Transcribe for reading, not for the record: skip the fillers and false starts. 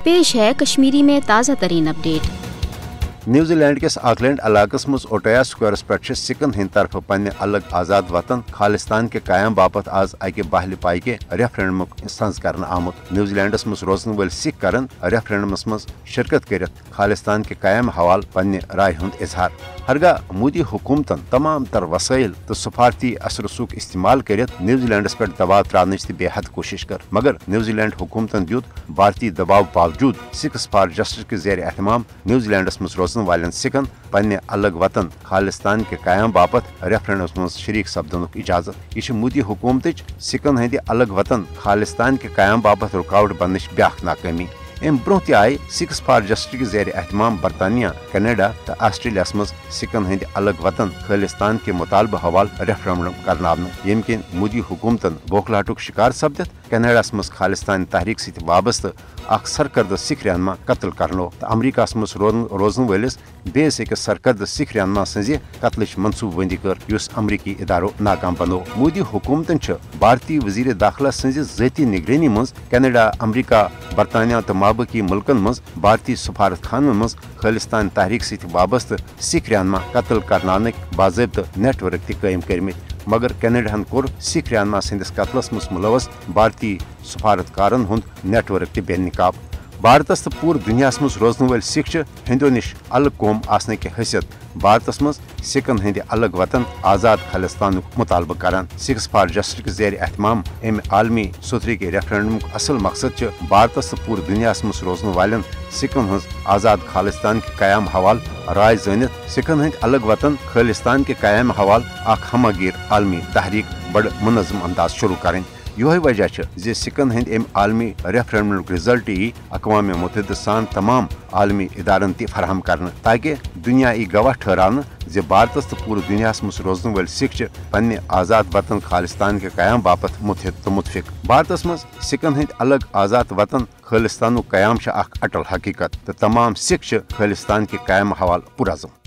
पेश है कश्मीरी में ताज़ा तरीन अपडेट। न्यूजी लैंड किस ऑकलैंड इलाकस मज ओटया स्क्वायरस पे सिकन हंद तरफ पन्ने अलग आजाद वतन खालिस्तान के कायम बापत आज अकि बहल पाइके रेफरेंडमुक संज कर आमुत। न्यूजीलैंडस मज रोजन वल सिख करन रेफरेंडमस मज शिरकत कर खालिस्तान के कायम हवाल पन्ने राय हंद इजहार। हरगा मोदी हुकूमतन तमाम तर वसाइल तो सफारती असर रसूख इस्तेमाल कर न्यूजीलैंडस पे दबाव त्रानच बेहद कोशिश कर, मगर न्यूजीलैंड हुकूमतन दियुत भारतीय दबाव बावजूद सिक्स फॉर जस्टिस के जेर एहतमाम न्यूजीलैंडस मज रोजन वालन सिखन पन्ने अलग वतन खालिस्तान के कायम बापत रेफरेंडमस मज शरीक सपदनुक इजाजत। यह मोदी हुकूमत सिखन हंद अलग वतन खालिस्तान के कायम बापत रुकावट बनच ब्याख नाकामी। अम ब्रोह त आय सिक्स फॉर जस्टिस के जेर एहतमाम बरतानिया, कनाडा तो ऑस्ट्रेलिया मज सिखन हंद अलग वतन खालिस्तान के मुतालबा हवाल रेफरेंडम करनावन, येम किन मोदी हुकूमतन बोखलाहटुक शिकार सपदित कनाडास मज खालिस्तान तहरीक सत वाबस्त अख सरकर्द सिख रहनमा कत्ल करनो तो अमरीका मज रोजन वलिस बेस अकिस सरकर्द सिख रहनमा सज कत्ल मनसूबबंदी कर युस अमरीकी इदारो नाकाम बनो। मोदी हुकूमतन भारतीय वजीर दाखिला सज ज़ाती निगरानी मज कनाडा, अमरीका, बरतानिया तो माबकी मुल्कन मज भारतीय सफारत खानन मज खालिस्तान तहरीक सत वाबस्त सिख रहनमा कत्ल करनानक बाज़ाब्त नेटवर्क त कायम करमित, मगर कनाडाहन कोर सिख रहनमा सन्दस कत्लस मज मुलवस भारतीय सफारतकारन हुंद नेटवर्क त बेनकाब। भारतस तो पूरे दुनिया मज रोजन वल सिख हिंदो निश अलग कौम आसने की हैसियत भारतस मज सिखन हंद अलग वतन आजाद खालिस्तान मुतालबा करान। सिक्स फॉर जस्टिस के जेर एहतमाम अम आलमी सुथरी के रेफरेंडम असल मकसद भारतस तो पूरे दुनिया मज रोजन वालन सिखन हज आजाद खालिस्तान के कायम हवाल राय जानित सिखन हंद अलग वतन खालिस्तान के कायम हवाल अख हमगीर आलमी तहरीक बड़ मुनज़म अंदाज शुरू करें। यही वजह जे सिखन हंद अम आलमी रेफरेंडम रिजल्ट यी अक़वाम मुत्तहिदा सान तमाम आलमी इदारन त फराहम करने, ताकि दुनिया यी गवाह ठहरान जे भारतस तो पूरे दुनिया मज रोजन वल सिख पन्ने आजाद वतन खालिस्तान के कायम बापत मुतहद तो मुतफिक। भारतस मज सिखन हंद अलग आजाद वतन खालिस्तान कयाम अख अटल हकीकत तो तमाम सिख खालिस्तान के कायम हवाल पुरज़म।